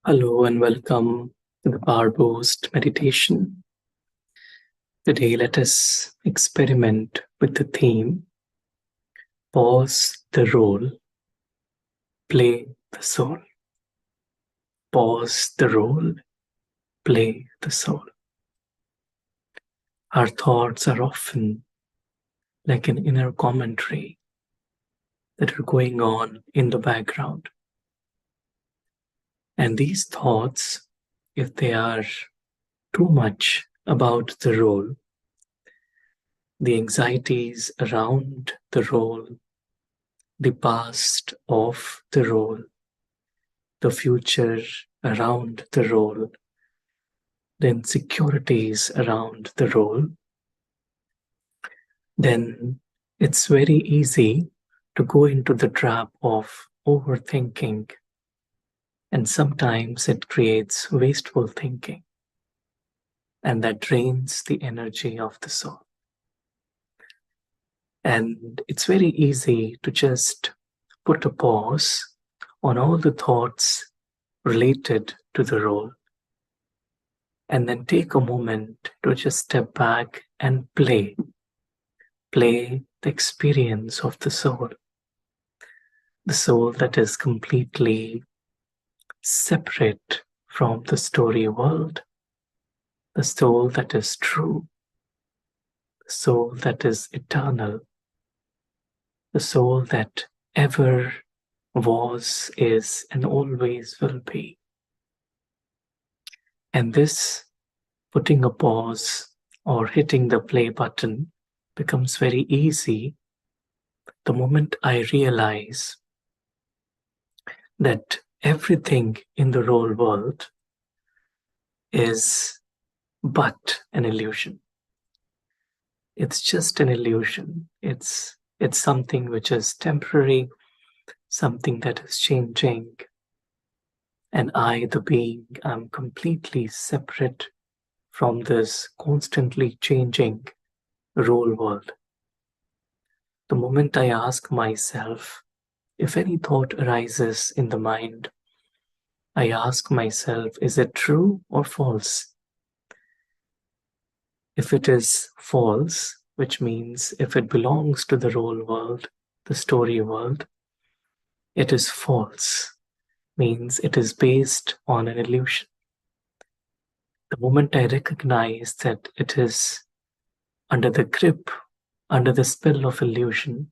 Hello and welcome to the Powerboost meditation. Today, let us experiment with the theme Pause the role, play the soul. Pause the role, play the soul. Our thoughts are often like an inner commentary that are going on in the background. And these thoughts, if they are too much about the role, the anxieties around the role, the past of the role, the future around the role, the insecurities around the role, then it's very easy to go into the trap of overthinking. And sometimes it creates wasteful thinking, and that drains the energy of the soul. And it's very easy to just put a pause on all the thoughts related to the role, and then take a moment to just step back and play the experience of the soul that is completely separate from the story world, the soul that is true, the soul that is eternal, the soul that ever was, is, and always will be. And this putting a pause or hitting the play button becomes very easy the moment I realize that everything in the real world is but an illusion. It's just an illusion. It's something which is temporary, something that is changing. And I, the being, am completely separate from this constantly changing real world. The moment I ask myself, if any thought arises in the mind, I ask myself, is it true or false? If it is false, which means if it belongs to the real world, the story world, it is false, means it is based on an illusion. The moment I recognize that it is under the grip, under the spell of illusion,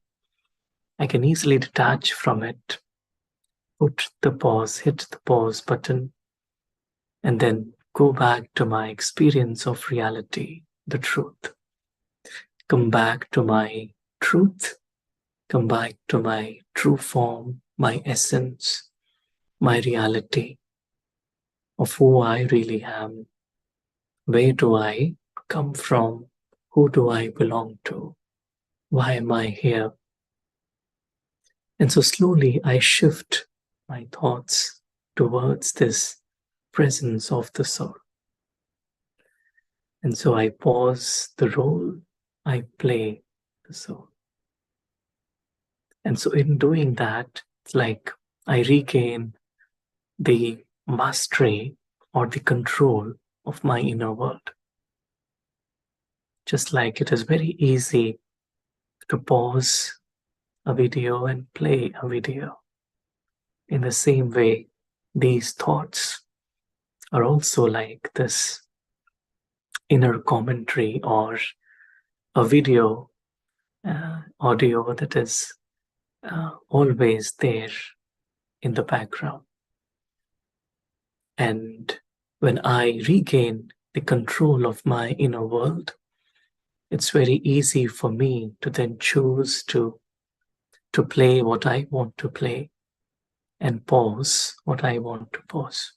I can easily detach from it, hit the pause button, and then go back to my experience of reality, the truth. Come back to my truth, come back to my true form, my essence, my reality of who I really am. Where do I come from? Who do I belong to? Why am I here? And so slowly I shift my thoughts towards this presence of the soul. And so I pause the role, I play the soul. And so in doing that, it's like I regain the mastery or the control of my inner world. Just like it is very easy to pause a video and play a video. In the same way, these thoughts are also like this inner commentary or a video, audio that is always there in the background. And when I regain the control of my inner world, it's very easy for me to then choose to play what I want to play and pause what I want to pause.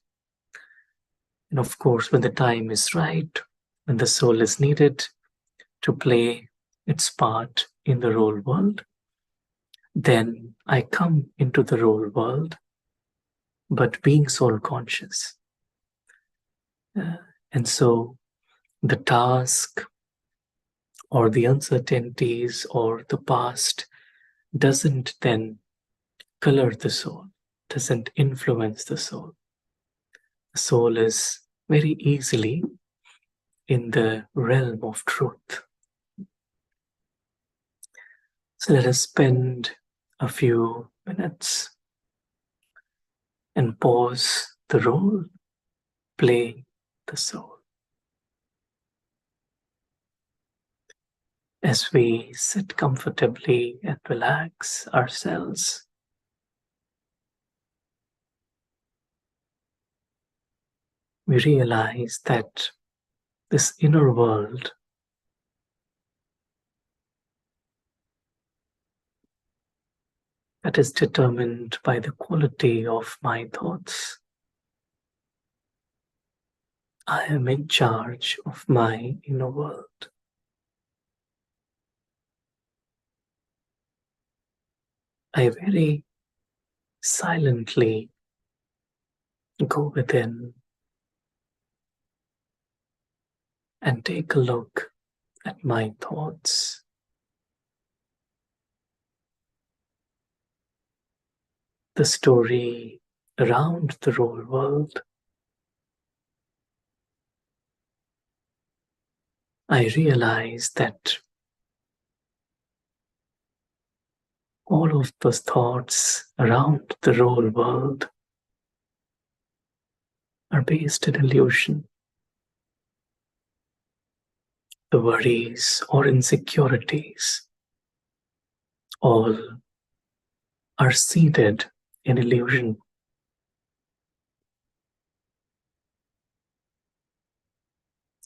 And of course, when the time is right, when the soul is needed to play its part in the real world, then I come into the real world, but being soul conscious. And so the task or the uncertainties or the past doesn't then color the soul, doesn't influence the soul. soul is very easily in the realm of truth. So let us spend a few minutes and pause the role playing the soul. As we sit comfortably and relax ourselves, we realize that this inner world that is determined by the quality of my thoughts. I am in charge of my inner world. I very silently go within and take a look at my thoughts. The story around the whole world. I realize that all of those thoughts around the whole world are based in illusion. The worries or insecurities all are seated in illusion.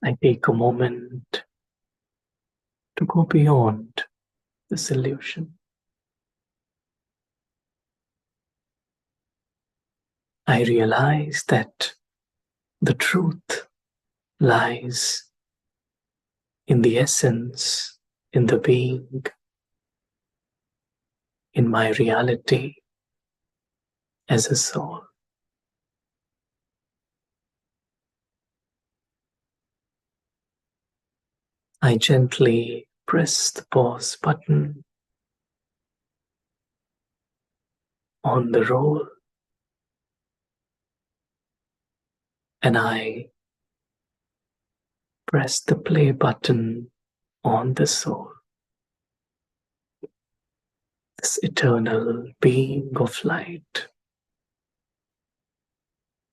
I take a moment to go beyond this illusion. I realize that the truth lies in the essence, in the being, in my reality as a soul. I gently press the pause button on the roll and I press the play button on the soul. This eternal being of light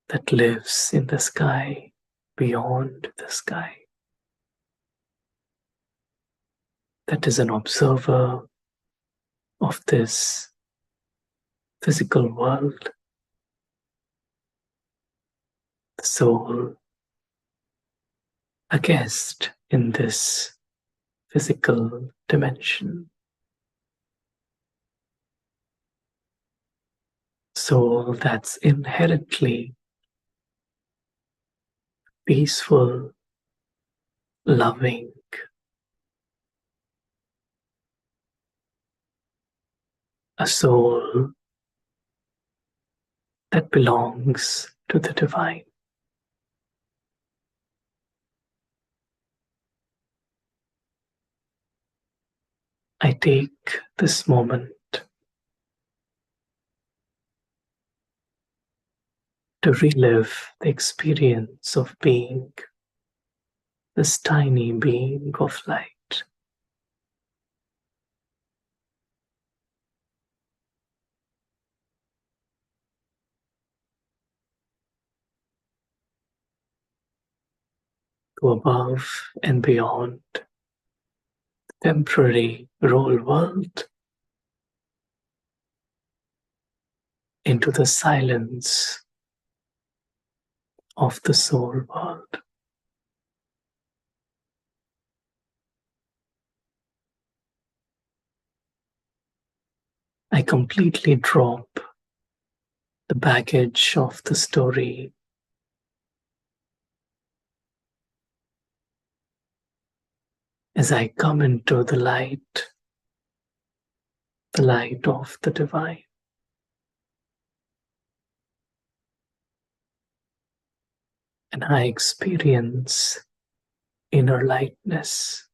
that lives in the sky, beyond the sky, that is an observer of this physical world, the soul, a guest in this physical dimension. Soul that's inherently peaceful, loving, a soul that belongs to the divine. I take this moment to relive the experience of being this tiny being of light. Go above and beyond the temporary role world into the silence of the soul world. I completely drop the baggage of the story as I come into the light of the divine. And I experience inner lightness.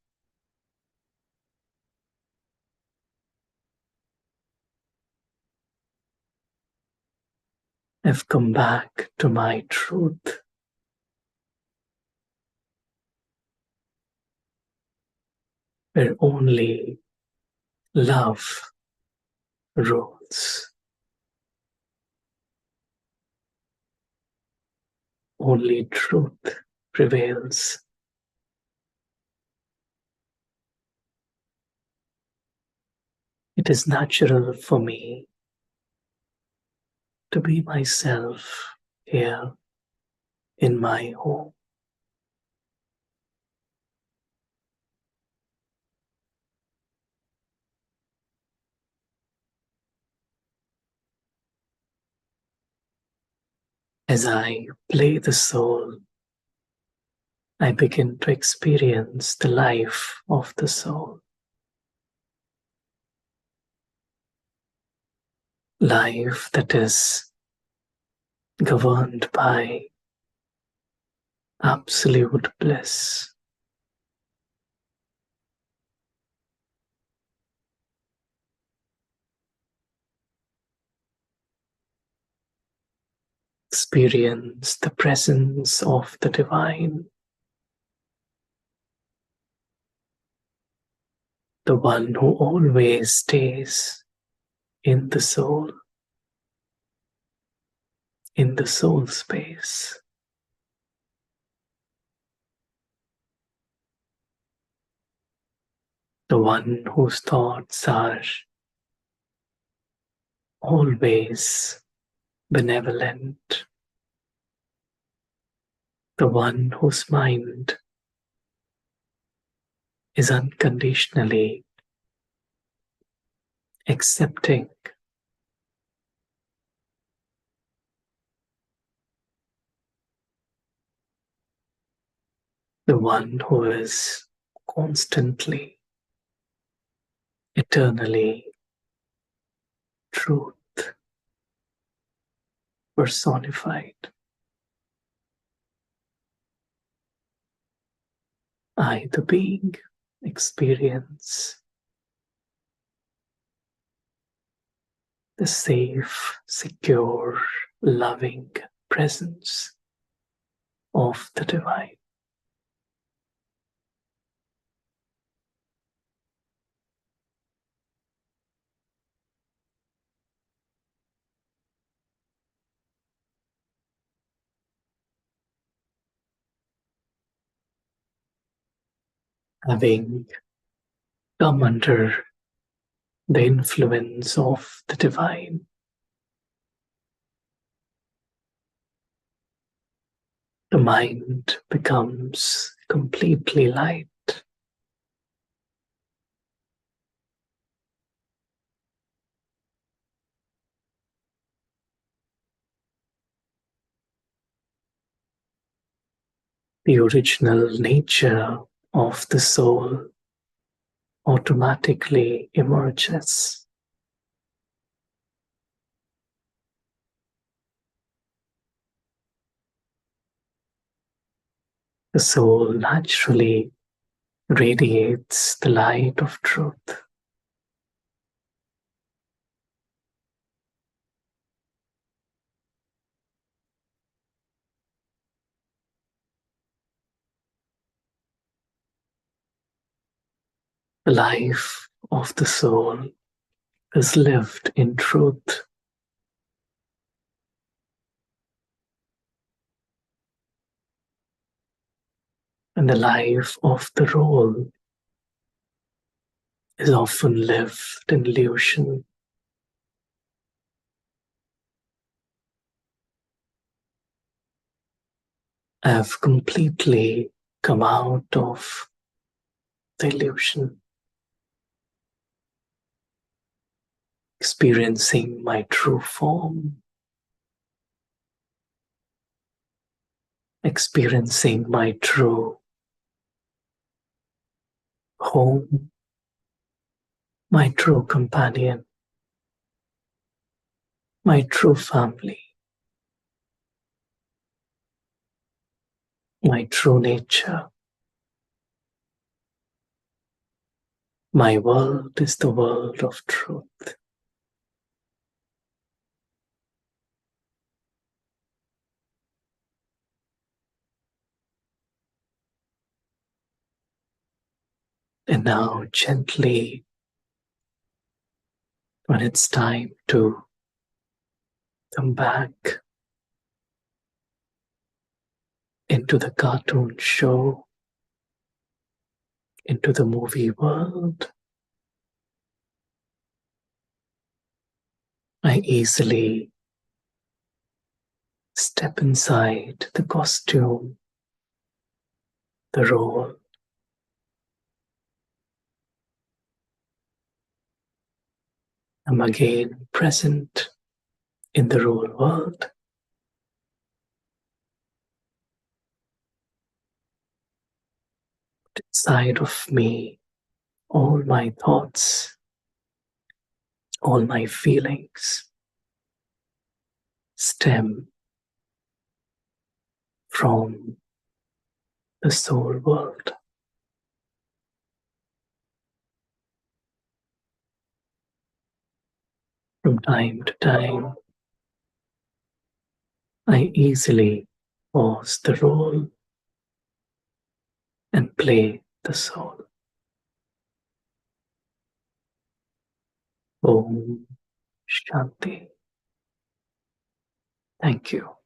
I've come back to my truth, where only love rules, only truth prevails. It is natural for me to be myself here in my home. As I play the soul, I begin to experience the life of the soul. Life that is governed by absolute bliss. Experience the presence of the divine, the one who always stays in the soul space. The one whose thoughts are always benevolent. The one whose mind is unconditionally accepting. The one who is constantly, eternally truth personified. I, the being, experience the safe, secure, loving presence of the divine. Having come under the influence of the divine, the mind becomes completely light. The original nature of the soul automatically emerges. The soul naturally radiates the light of truth. The life of the soul is lived in truth. And the life of the role is often lived in illusion. I have completely come out of the illusion, experiencing my true form, experiencing my true home, my true companion, my true family, my true nature. My world is the world of truth. And now, gently, when it's time to come back into the cartoon show, into the movie world, I easily step inside the costume, the role. I'm again present in the real world. Inside of me, all my thoughts, all my feelings stem from the soul world. From time to time, I easily pause the role and play the soul. Om Shanti. Thank you.